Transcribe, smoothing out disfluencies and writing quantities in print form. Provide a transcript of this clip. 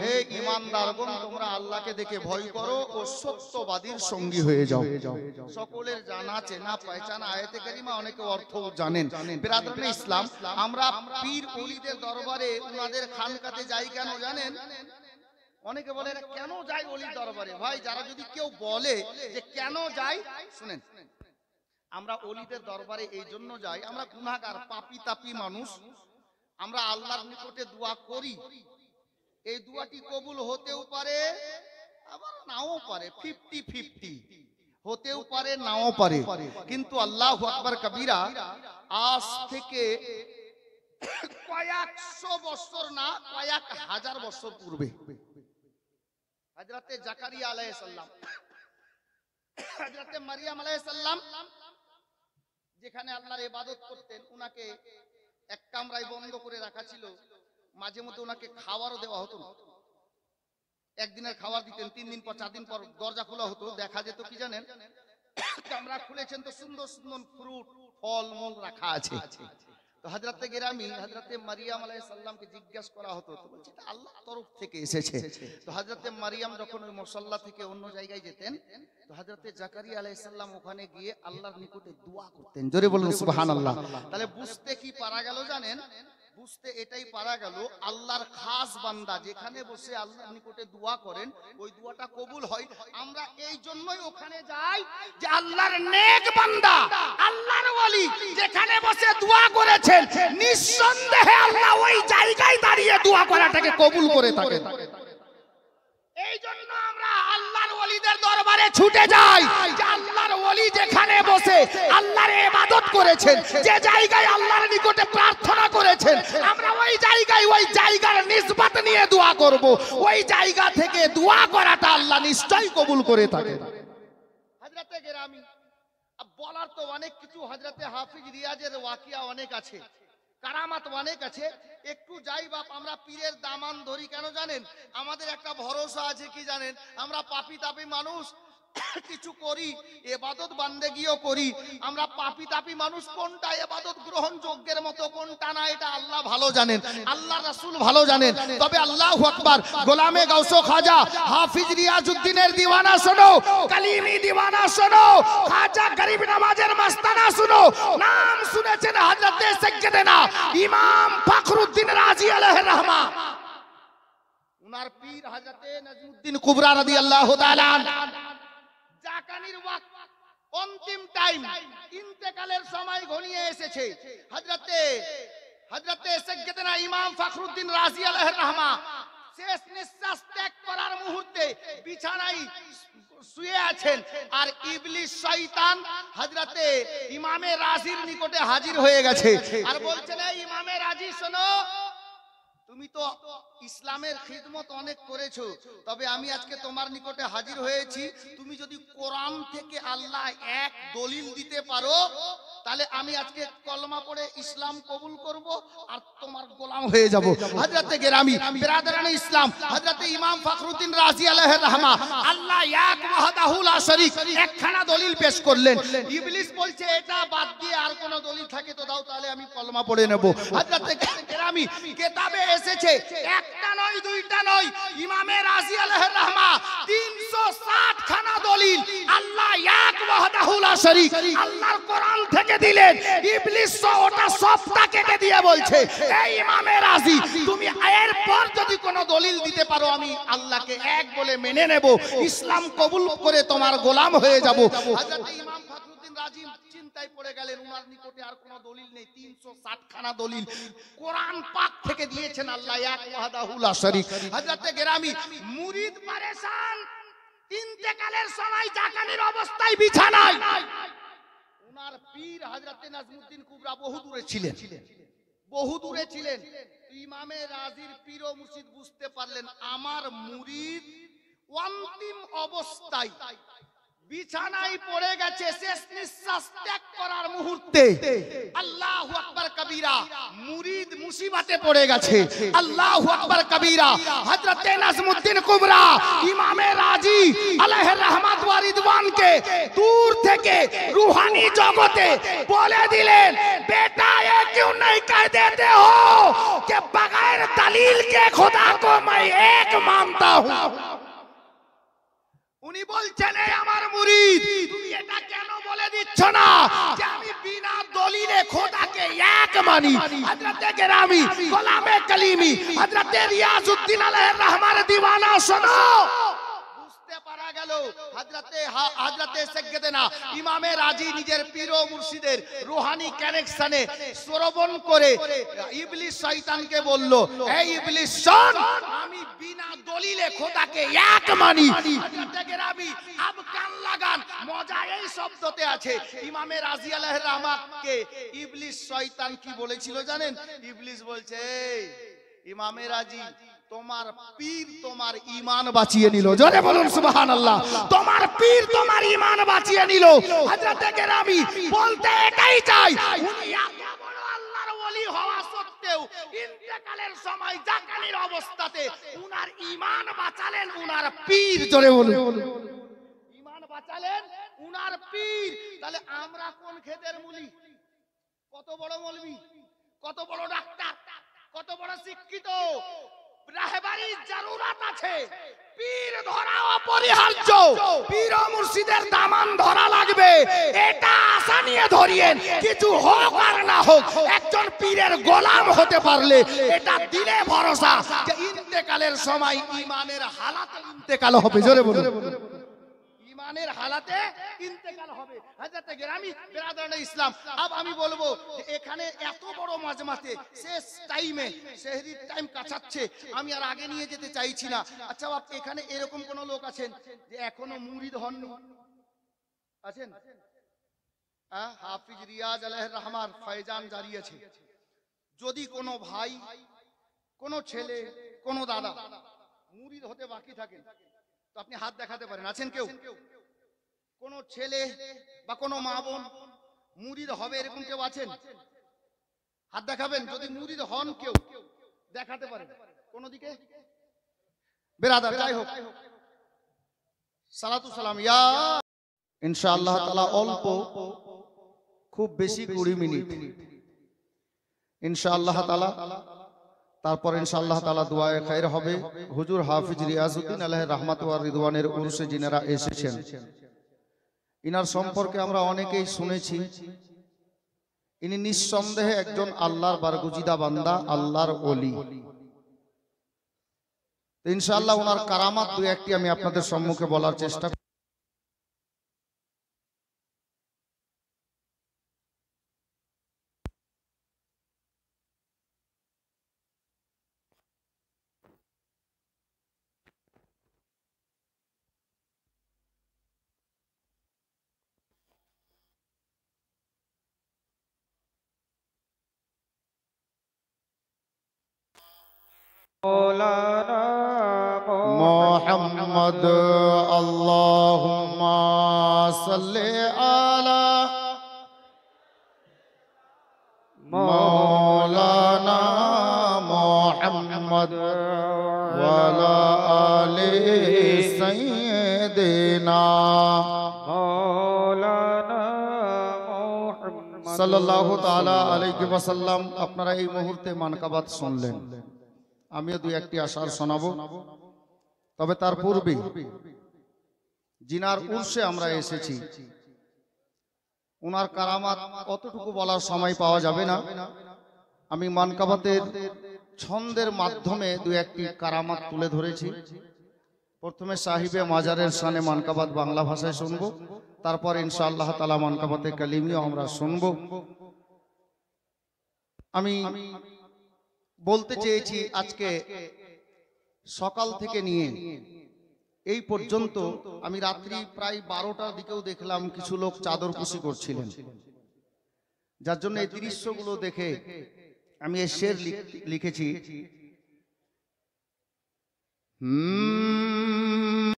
হে ঈমানদারগণ, তোমরা আল্লাহকে দেখে ভয় করো ও সত্যবাদীর সঙ্গী হয়ে যাও। সকলের জানা চেনা পহচানা আয়াতে কারিমা, অনেকে অর্থ জানেন। বিরাদরানে ইসলাম, আমরা পীর ওলিদের দরবারে উনাদের খানকাতে যাই কেন জানেন? অনেকে বলে কেন যাই ওলির দরবারে? ভাই, যারা যদি কেউ বলে যে কেন যাই, শুনেন, আমরা ওলিদের দরবারে এই জন্য যাই, আমরা গুনাহগার পাপী তাপী মানুষ, আমরা আল্লাহর নিকটে দোয়া করি। এই দোয়াটি কবুল হতেও পারে আবার নাও পারে, 50-50 হতেও পারে নাও পারে। কিন্তু আল্লাহু আকবার কবীরা, আজ থেকে কয়েকশো বছর না, কয়েক হাজার বছর পূর্বে হযরতে জাকারিয়া আলাইহিস সালাম, হযরতে মারিয়াম আলাইহিস সালাম যেখানে আল্লাহর ইবাদত করতেন, উনাকে এক কামরায় বন্ধ করে রাখা ছিল। মাঝে মধ্যে ওনাকে খাবারও দেওয়া হতো না। একদিনের খাবার দিতেন, 3 দিন পর 4 দিন পর দরজা খোলা হতো। দেখা যেত কি জানেন, কামরা খুলেছেন তো সুন্দর সুন্দর ফ্রুট ফল মূল রাখা আছে। তো হযরতে গেরামি হযরতে মারিয়াম আলাইহিস সালামকে জিজ্ঞাসা করা হতো, তো বলছে এটা আল্লাহর তরফ থেকে এসেছে। তো হযরতে মারিয়াম যখন ওই মুসাল্লা থেকে অন্য জায়গায় যেতেন, তো হযরতে জাকারিয়া আলাইহিস সালাম ওখানে গিয়ে আল্লাহর নিকটে দোয়া করতেন। জোরে বলুন সুবহানাল্লাহ। তাহলে বুঝতে কি পারা গেল জানেন? বুঝতে এটাই পারা গেল, আল্লাহর খাস বান্দা যেখানে বসে আল্লাহর নিকটে দোয়া করেন, ওই দোয়াটা কবুল হয়। আমরা এই জন্যই ওখানে যাই যে আল্লাহর নেক বান্দা, আল্লাহর ওলি যেখানে বসে দোয়া করেছেন, নিঃসন্দেহে আল্লাহ ওই জায়গায় দাঁড়িয়ে দোয়া করাটাকে কবুল করে থাকেন। এই জন্য আমরা আল্লাহর ওলিদের দরবারে ছুটে যাই যে আল্লাহর ওলি যেখানে বসে আল্লাহর ইবাদত করেছেন, যে জায়গায় আল্লাহর নিকটে প্রার্থনা করেছেন, আমরা ওই জায়গার নিসবত নিয়ে দোয়া করব। ওই জায়গা থেকে দোয়া করাটা আল্লাহ নিশ্চয়ই কবুল করে থাকেন। হযরতে গেরামি, বলার তো অনেক কিছু, হযরতে হাফিজ রিয়াজের ওয়াকিয়া অনেক আছে, কারামাত অনেক আছে। একটু যাই বাপ, আমরা পীরের দামান ধরি কেন জানেন? আমাদের একটা ভরসা আছে কি জানেন? আমরা পাপী তাপী মানুষ, কিছু করি, ইবাদত বান্দেগিও করি। আমরা পাপী তাপী মানুষ, কোনটা ইবাদত গ্রহণযোগ্যের মতো কোনটা না, এটা আল্লাহ ভালো জানেন, আল্লাহর রাসূল ভালো জানেন। তবে আল্লাহু আকবার, গোলামে গাউস খাজা হাফিজ রিয়াজউদ্দিনের দিওয়ানা শোনো, কালিমি দিওয়ানা শোনো, খাজা গরিব নওয়াজের মাস্তানা শোনো। নাম শুনেছেন হযরতে সাইয়্যিদানা ইমাম ফখরুদ্দিন রাজি আলাইহির রহমা, উনার পীর হযরতে নজমুদ্দিন কুবরা রাদিয়াল্লাহু তাআলা জাকানির ওয়াক্ত, অন্তিম টাইম, ইন্তেকালের সময় ঘনিয়ে এসেছে। হযরতে সাইয়্যিদানা ইমাম ফখরুদ্দিন রাজি আলাইহির রহমা শেষ নিঃশ্বাস ত্যাগ করার মুহূর্তে বিছানায় শুয়ে আছেন, আর ইবলিস শয়তান হযরতে ইমামে রাজির নিকটে হাজির হয়ে গেছে আর বলছে, এই ইমামে রাজি শোনো, তুমি তো ইসলামের খিদমত অনেক করেছো, তবে আমি আজকে তোমার নিকটে হাজির হয়েছি। তুমি যদি কোরআন থেকে আল্লাহ এক দলিল দিতে পারো, তাহলে আমি আজকে কলমা পড়ে ইসলাম কবুল করব আর তোমার গোলাম হয়ে যাব। হযরতে গেরামি বিরাদরানে ইসলাম, হযরতে ইমাম ফখরুদ্দিন রাজি আলাইহির রহমা আল্লাহ এক ওয়াহদাহু লা শরীক একখানা দলিল পেশ করলেন। ইবলিস বলছে এটা বাদ দিয়ে আর কোন দলিল থাকে তো দাও, তাহলে আমি কলমা পড়ে নেব। হযরতে গেরামি কিতাবে এসেছে, একটা নয় দুইটা নয়, ইমামে রাজি আলাইহির রহমা 360 খানা দলিল আল্লাহ এক ওয়াহদাহু লা শরীক আল্লাহর কোরআন থেকে দিলেন। ইবলিস ওটা সবটা কেটে দিয়ে বলছে, এই ইমামে রাজি, তুমি এরপর যদি কোন দলিল দিতে পারো, আমি আল্লাহকে এক বলে মেনে নেব, ইসলাম কবুল করে তোমার গোলাম হয়ে যাব। হযরত ইমাম ফখরুদ্দিন রাজি চিন্তায় পড়ে গেলেন, উনার নিকটে আর কোন দলিল নেই, 360 খানা দলিল কোরআন পাক থেকে দিয়েছেন আল্লাহ এক ওয়াহদাহু লা শরীক। হযরত গেরামি মুরিদ পরেশান, ইন্তেকালের সময় জাকানির অবস্থায় বিছানায়, উনার পীর হযরতে নজমুদ্দিন কুবরা বহু দূরে ছিলেন, বহু দূরে ছিলেন। ইমামে রাজির পীর ও মুর্শিদ বুঝতে পারলেন আমার মুরিদ অন্তিম অবস্থায় বিছানায় পড়ে গেছে শেষ নিঃশ্বাস ত্যাগ করার মুহূর্তে, আল্লাহু আকবার কবীরা, মুরিদ মুসিবতে পড়ে গেছে, আল্লাহু আকবার কবীরা। হযরত নাজমুদ্দিন কুবরা ইমামে রাজি আলাইহির রহমাত ওয়া রিদওয়ানকে দূর থেকে রূহানি জগতে বলে দিলেন, বেটা ये क्यों नहीं कह देते हो कि बगैर दलील के खुदा को मैं एक मानता हूं। উনি বলছেন, এই আমার মুরিদ, তুমি এটা কেন বলে দিচ্ছ না যে আমি বিনা দলিলে খোদাকে এক মানি। হযরতে গেরামি গোলামে কলিমি হযরতে রিয়াজউদ্দিন আলাইহির রহমান দিওয়ানা শোনো, বুঝতে পারা গেল হযরতে সাইয়েদনা ইমামে রাজি নিজের পীর ও মুর্শিদের রূহানি কানেকশনে শ্রবণ করে ইবলিস শয়তানকে বলল, এই ইবলিস শোন, আমি বিনা দলিলে খোদাকে এক মানি। হযরতে গেরামি আব কান লাগান, মজা এই শব্দতে আছে। ইমামে রাজি আলাইহির রহমাতকে ইবলিস শয়তান কি বলেছিল জানেন? ইবলিস বলছে, ইমামে রাজি, তোমার পীর তোমার ঈমান বাঁচিয়ে নিল। জোরে বলুন সুবহানাল্লাহ। তোমার পীর তোমার ঈমান বাঁচিয়ে নিল। হযরতে গেরামি বলতে এটাই চাই, উনি এত বড় আল্লাহর ওলি হওয়া সত্ত্বেও ইন্তেকালের সময় জাকানির অবস্থাতে উনার ঈমান বাঁচালেন উনার পীর। জোরে বলুন, ঈমান বাঁচালেন উনার পীর। তাহলে আমরা কোন খেতের মুলি? কত বড় মৌলবি, কত বড় ডাক্তার, কত বড় শিক্ষিত, রাহবারির জরুরত আছে। পীর ধরা অপরিহার্য, পীর ও মুর্শিদের দামান ধরা লাগবে। এটা আশা নিয়ে ধরিয়েন, কিছু হোক আর না হোক একজন পীরের গোলাম হতে পারলে এটা দিলে ভরসা যে ইন্তেকালের সময় ঈমানের হালাতে ইন্তেকাল হবে। জোরে বলুন, ঈমানের হালাতে ইন্তেকাল হবে। হযরতে গেরামি বিরাদরানে ইসলাম, আব আমি বলবো যে এখানে এত বড় মাজমাতে শেষ টাইমে সেহরির টাইম কাছাচ্ছে, আমি আর আগে নিয়ে যেতে চাইছি না। আচ্ছা বাপ, এখানে এরকম কোন লোক আছেন যে এখনো মুরিদ হননি? আছেন? হাফিজ রিয়াজ আলাইহির রহমান ফয়জান জারি আছে। যদি কোনো ভাই, কোনো ছেলে, কোনো দাদা মুরিদ হতে বাকি থাকেন তো আপনি হাত দেখাতে পারেন। আছেন কেউ? কোন ছেলে বা কোন মা বোন মুরিদ হবে এরকম কেউ আছেন? হাত দেখাবেন যদি মুরিদ হন, কেউ দেখাতে পারেন কোন দিকে? বেরাদার, যাই হোক, সালাতু সালাম ইয়া ইনশাআল্লাহ তাআলা। অল্প, খুব বেশি 20 মিনিট ইনশাআল্লাহ তাআলা। তারপর ইনশাআল্লাহ তাআলা দোয়ায়ে খায়র হবে। হুজুর হাফিজ রিয়াজউদ্দিন আলাইহির রহমাত ওয়া রিদওয়ানের উরুসে যিনারা এসেছেন, ইনার সম্পর্কে আমরা অনেকেই শুনেছি। ইনি নিঃসন্দেহে একজন আল্লাহর বারগুজিদা বান্দা, আল্লাহর ওলি। ইনশাআল্লাহ ওনার কারামাত দুই একটি আমি আপনাদের সম্মুখে বলার চেষ্টা করব। মোহাম্মদ আল্লাহুম্মা সাল্লি আলা মাওলানা মুহাম্মদ ওয়া আলা আলি সাইয়্যিদিনা মাওলানা মুহাম্মদ সাল্লাল্লাহু তাআলা আলাইহি ওয়াসাল্লাম। আপনারা এই মুহূর্তে মানকাবাত শুনলেন, আমিও দুই একটি আশার শোনাবো। তবে তার পূর্বে জিনার উর্সে আমরা এসেছি, উনার কারামাত কতটুকু বলার সময় পাওয়া যাবে না। আমি মানকাবাতের ছন্দের মাধ্যমে দুই একটি কারামাত তুলে ধরেছি। প্রথমে সাহিবে মাজারের শানে মানকাবাত বাংলা ভাষায় শুনবো, তারপর ইনশাআল্লাহ তাআলা মানকাবাতে কালিমিও আমরা শুনবো। আমি বলতে চেয়েছি, আজকে সকাল থেকে নিয়ে এই পর্যন্ত আমি রাত্রি প্রায় 12টার দিকেও দেখলাম কিছু লোক চাদর কুশি করছিলেন, যার জন্য এই দৃশ্যগুলো দেখে আমি এই শের লিখেছি।